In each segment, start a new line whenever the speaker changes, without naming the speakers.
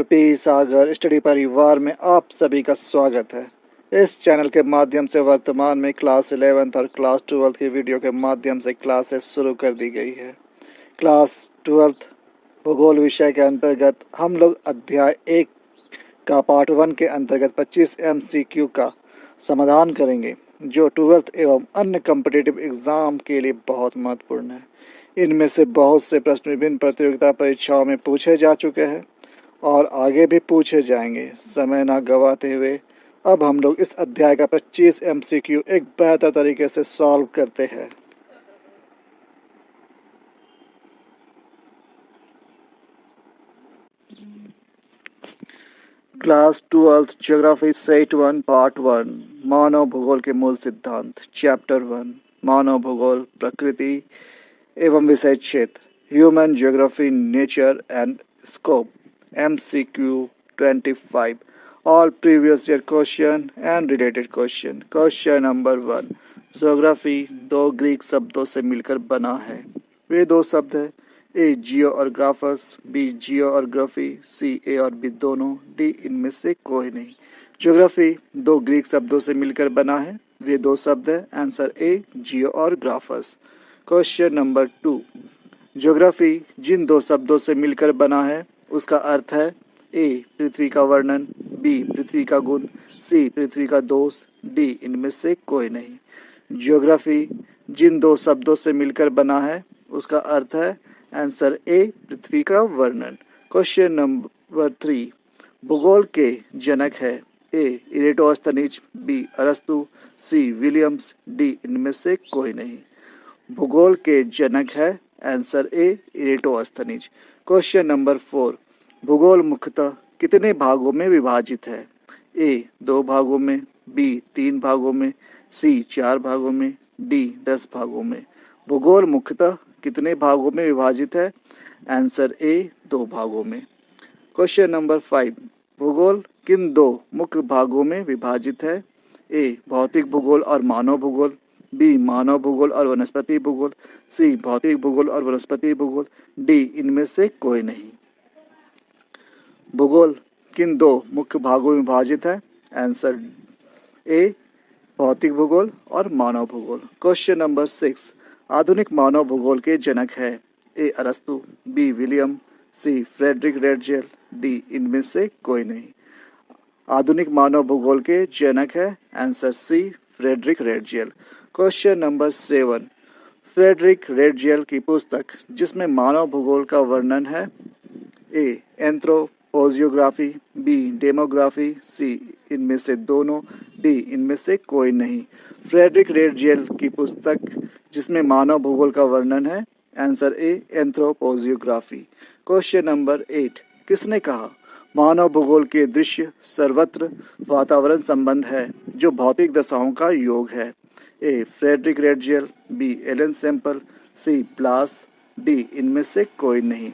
RP सागर study परिवार में आप सभी का स्वागत है। इस चैनल के माध्यम से वर्तमान में क्लास 11th और क्लास 12th की वीडियो के माध्यम से क्लासेस शुरू कर दी गई है। क्लास 12th भूगोल विषय के अंतर्गत हम लोग अध्याय 1 का पार्ट 1 के अंतर्गत 25 MCQ का समाधान करेंगे, जो 12th एवं अन्य कॉम्पिटिटिव एग्जाम के लिए बहुत महत्वपूर्ण है। इनमें से बहुत से प्रश्न विभिन्न प्रतियोगिता परीक्षाओं में पूछे जा चुके हैं और आगे भी पूछे जाएंगे। समय ना गवाते हुए अब हम लोग इस अध्याय का 25 MCQ एक बेहतर तरीके से सॉल्व करते हैं। Class 12th geography set 1 part 1 मानव भूगोल के मूल सिद्धांत चैप्टर 1 मानव भूगोल प्रकृति एवं विषय क्षेत्र human geography nature and scope MCQ 25 all previous year question and related question। Question number 1, geography दो ग्रीक शब्दों से मिलकर बना है। वे दो शब्द है ए जियो और ग्राफस, बी जियो और ग्राफी, सी ए और बी दोनों, डी इनमें से कोई नहीं। ज्योग्राफी दो ग्रीक शब्दों से मिलकर बना है। वे दो शब्द है। आंसर ए जियो और ग्राफस। क्वेश्चन नंबर 2, ज्योग्राफी जिन दो शब्दों से मिलकर बना है उसका अर्थ है ए पृथ्वी का वर्णन, बी पृथ्वी का गुण, सी पृथ्वी का दोष, डी इनमें से कोई नहीं। ज्योग्राफी जिन दो शब्दों से मिलकर बना है उसका अर्थ है आंसर ए पृथ्वी का वर्णन। क्वेश्चन नंबर 3, भूगोल के जनक है ए इरेटोस्थनीज, बी अरस्तु, सी विलियम्स, डी इनमें से कोई नहीं। भूगोल के जनक है आंसर ए इरेटोस्थनीज। क्वेश्चन नंबर 4, भूगोल मुख्यतः कितने भागों में विभाजित है? ए 2 भागों में, बी 3 भागों में, सी 4 भागों में, डी 10 भागों में। भूगोल मुख्यतः कितने भागों में विभाजित है? आंसर ए 2 भागों में। क्वेश्चन नंबर 5, भूगोल किन दो मुख्य भागों में विभाजित है? ए भौतिक भूगोल और मानव भूगोल, बी मानव भूगोल और वनस्पति भूगोल, सी भौतिक भूगोल और वनस्पति भूगोल, डी इनमें से कोई नहीं। भूगोल किन दो मुख्य भागों में विभाजित है? आंसर ए भौतिक भूगोल और मानव भूगोल। क्वेश्चन नंबर 6, आधुनिक मानव भूगोल के जनक है? ए अरस्तु, बी विलियम, सी फ्रेडरिक रेडजेल, डी इनमें से कोई नहीं। आधुनिक मानव भूगोल के जनक है answer C Frederick Ratzel. Question number 7, Frederick Ratzel की पुस्तक जिसमें मानव भूगोल का वर्णन है? ए एंथ्रोपोजियोग्राफी, बी डेमोग्राफी, सी इनमें से दोनों, डी इनमें से कोई नहीं। फ्रेडरिक रेडजेल की पुस्तक जिसमें मानव भूगोल का वर्णन है? Answer A anthropogeography. Question number 8, किसने कहा मानव भूगोल के दृश्य सर्वत्र वातावरण संबंध है जो भौतिक दशाओं का योग है? A Frederick Ratzel, B Ellen Semple, C Blache, D इनमें से कोई नहीं।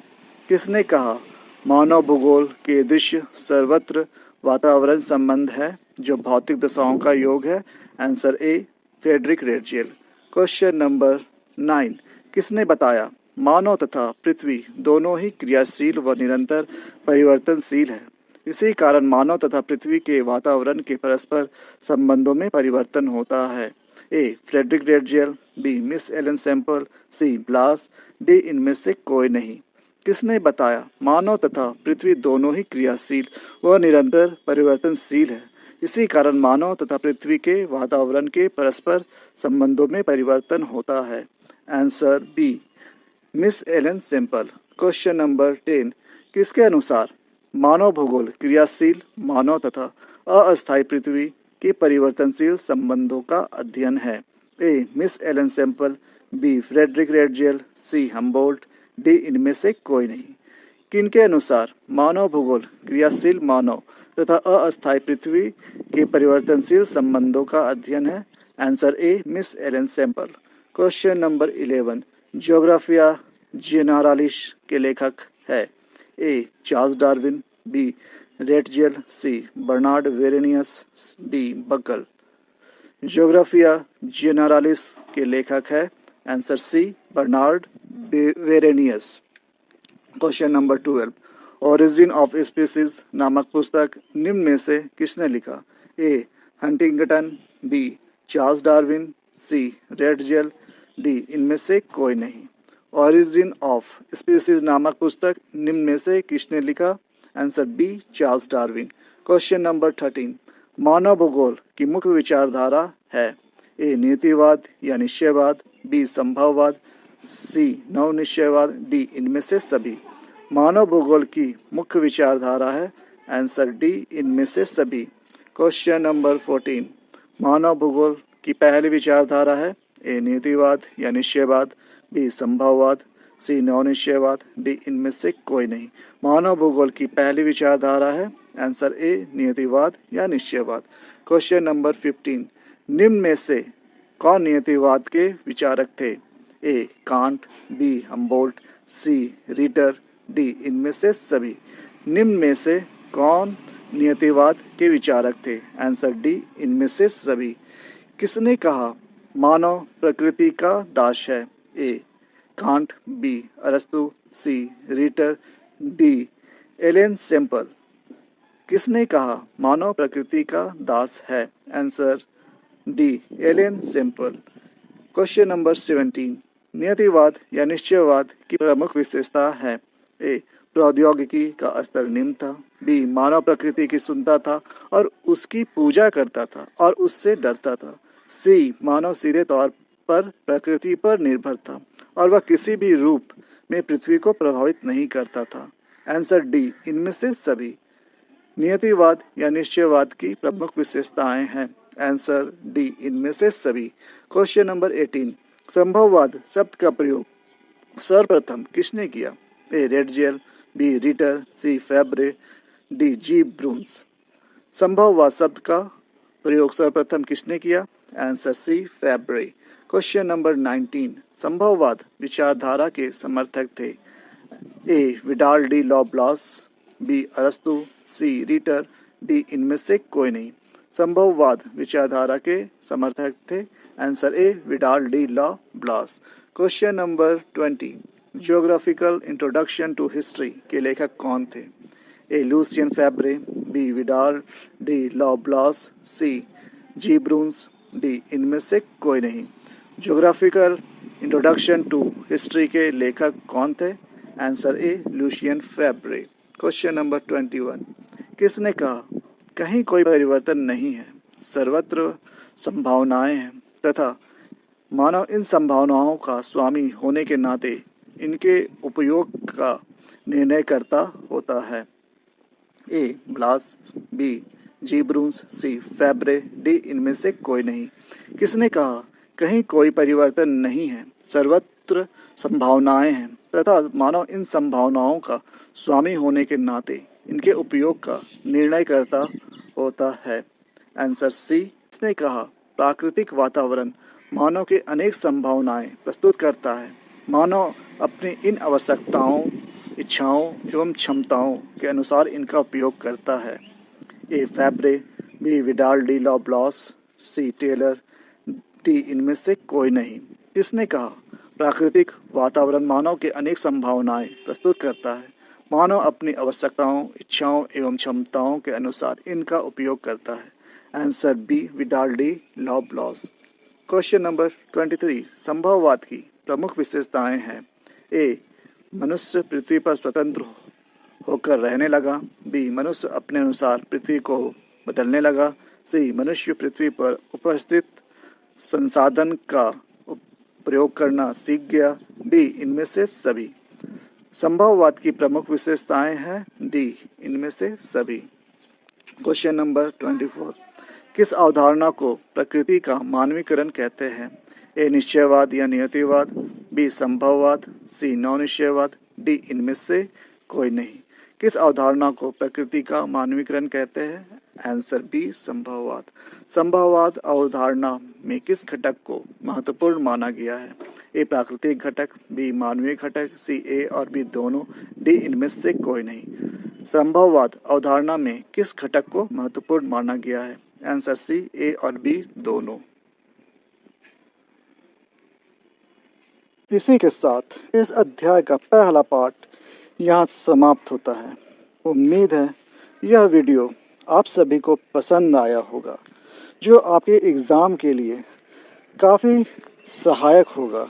किसने कहा मानव भूगोल के दृश्य सर्वत्र वातावरण संबंध है जो भौतिक दशाओं का योग है? Answer A Frederick Ratzel. Question number 9, किसने बताया मानव तथा पृथ्वी दोनों ही क्रियाशील व निरंतर परिवर्तनशील है, इसी कारण मानव तथा पृथ्वी के वातावरण के परस्पर संबंधों में परिवर्तन होता है? A Frederick Ratzel, B miss Ellen Semple, C Blache, D इनमें से कोई नहीं। किसने बताया मानव तथा पृथ्वी दोनों ही क्रियाशील व निरंतर परिवर्तनशील है, इसी कारण मानव तथा पृथ्वी के वातावरण के परस्पर संबंधों में परिवर्तन होता है? Answer B miss Ellen Semple. Question number 10, किसके अनुसार मानव भूगोल क्रियाशील मानव तथा अस्थायी पृथ्वी के परिवर्तनशील संबंधों का अध्ययन है? A Miss Ellen Semple, B Friedrich Ratzel, C Humboldt, D इनमें से कोई नहीं। किनके अनुसार मानव भूगोल क्रियाशील मानव तथा अस्थायी पृथ्वी के परिवर्तनशील संबंधों का अध्ययन है? Answer A Miss Ellen Semple. Question number 11, Geographia Generalis के लेखक है? A Charles Darwin, B Ratzel, C Bernhard Varenius, D Buckle. Geographia Generalis के लेखक है? Answer C Bernhard Varenius. Question number 12, origin of species नामक पुस्तक निम्न में से किसने लिखा? A. Huntington, B. Charles Darwin, C. Ratzel, D. इनमें से कोई नहीं। ओरिजिन ऑफ स्पीसीज नामक पुस्तक निम्न में से किसने लिखा? Answer B. Charles Darwin. Question number 13। मानव भूगोल की मुख्य विचारधारा है? ए. नीतिवाद या निश्चयवाद, बी. संभववाद, सी. नवनिश्चयवाद, डी. इनमें से सभी। मानव भूगोल की मुख्य विचारधारा है? Answer D. इनमें से सभी। Question number 14। मानव भूगोल की पहली विचारधारा है? ए. नीतिवाद या निश्चयवाद, बी. संभववाद, सी. नवनिश्चयवाद, डी. इनमें से कोई नहीं। मानव भूगोल की पहली विचारधारा है? आंसर ए. नियतिवाद या निश्चयवाद। Question number 15। निम्न में से कौन नियतिवाद के विचारक थे? A. Kant, B. Humboldt, C. Ritter, D. इनमें से सभी। निम्न में से कौन नियतिवाद के विचारक थे? Answer D. इनमें से सभी। किसने कहा मानव प्रकृति का दास है? ए. Kant, B. अरस्तु, C. Ritter, D. Ellen Semple. किसने कहा मानव प्रकृति का दास है? Answer D. Ellen Semple. Question number 17। नियतिवाद या निश्चयवाद की प्रमुख विशेषता है? ए. प्रौद्योगिकी का स्तर निम्न था, बी. मानव प्रकृति की सुनता था और उसकी पूजा करता था और उससे डरता था, सी. मानव सीधे तौर पर प्रकृति पर निर्भर था और वह किसी भी रूप में पृथ्वी को प्रभावित नहीं करता था। Answer D. इनमें से सभी। नियतिवाद या निश्चयवाद की प्रमुख विशेषताएं हैं? Answer D. इनमें से सभी। Question number 18। संभववाद शब्द का प्रयोग सर्वप्रथम किसने किया? A. Ratzel, B. Ritter, C. Febvre, D. G. Brunhes. संभववाद शब्द का प्रयोग सर्वप्रथम किसने किया? Answer C. Febvre. Question number 19। संभववाद विचारधारा के समर्थक थे? A. Vidal de Lablache, B. अरस्तु, सी. Ritter, D. इनमें से कोई नहीं। संभववाद विचारधारा के समर्थक थे? Answer A. Vidal de Lablache. Question number 20। Geographical introduction to history के लेखक कौन थे? A. Lucien Febvre, B. Vidal de Lablache, C. G. Brunhes, D. इनमें से कोई नहीं। जियोग्राफिकल इंट्रोडक्शन टू हिस्ट्री के लेखक कौन थे? Answer A. Lucien Febvre. Question number 21। किसने कहा कहीं कोई परिवर्तन नहीं है, सर्वत्र संभावनाएं हैं तथा मानव इन संभावनाओं का स्वामी होने के नाते इनके उपयोग का निर्णय करता होता है? A. Blache, B. G. Brunhes, C. Febvre, D. इनमें से कोई नहीं। किसने कहा कहीं कोई परिवर्तन नहीं है, सर्वत्र संभावनाएं हैं तथा मानव इन संभावनाओं का स्वामी होने के नाते इनके उपयोग का निर्णय करता होता है? Answer C. किसने कहा प्राकृतिक वातावरण मानव के अनेक संभावनाएं प्रस्तुत करता है, मानव अपनी इन आवश्यकताओं, इच्छाओं एवं क्षमताओं के अनुसार इनका उपयोग करता है? A. Febvre, B. Vidal de Lablache, C. Taylor, D. इनमें से कोई नहीं। किसने कहा प्राकृतिक वातावरण मानव के अनेक संभावनाएं प्रस्तुत करता है, मानव अपनी आवश्यकताओं, इच्छाओं एवं क्षमताओं के अनुसार इनका उपयोग करता है? Answer B. Vidal de Lablache. Question number 23। संभववाद की प्रमुख विशेषताएं हैं? ए. मनुष्य पृथ्वी पर स्वतंत्र होकर रहने लगा, बी. मनुष्य अपने अनुसार पृथ्वी को बदलने लगा, सी. मनुष्य पृथ्वी पर उपस्थित संसाधन का प्रयोग करना सीख गया, डी. इनमें से सभी। संभववाद की प्रमुख विशेषताएं हैं? डी. इनमें से सभी। Question number 24। किस अवधारणा को प्रकृति का मानवीकरण कहते हैं? ए. निश्चयवाद या नियतिवाद, बी. संभववाद, सी. नवनिश्चयवाद, डी. इनमें से कोई नहीं। किस अवधारणा को प्रकृति का मानवीकरण कहते हैं? Answer B. संभववाद। संभववाद अवधारणा में किस घटक को महत्वपूर्ण माना गया है? ए. प्राकृतिक घटक, बी. मानवीय घटक, सी. ए और बी दोनों, डी. इनमें से कोई नहीं। संभववाद अवधारणा में किस घटक को महत्वपूर्ण माना गया है? आंसर सी. ए और बी दोनों। इसी के साथ इस अध्याय का पहला पाठ यहाँ समाप्त होता है। उम्मीद है यह वीडियो आप सभी को पसंद आया होगा, जो आपके एग्ज़ाम के लिए काफ़ी सहायक होगा।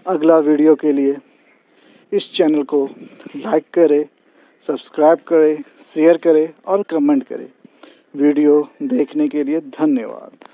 अगला वीडियो के लिए इस चैनल को लाइक करें, सब्सक्राइब करें, शेयर करें और कमेंट करें। वीडियो देखने के लिए धन्यवाद।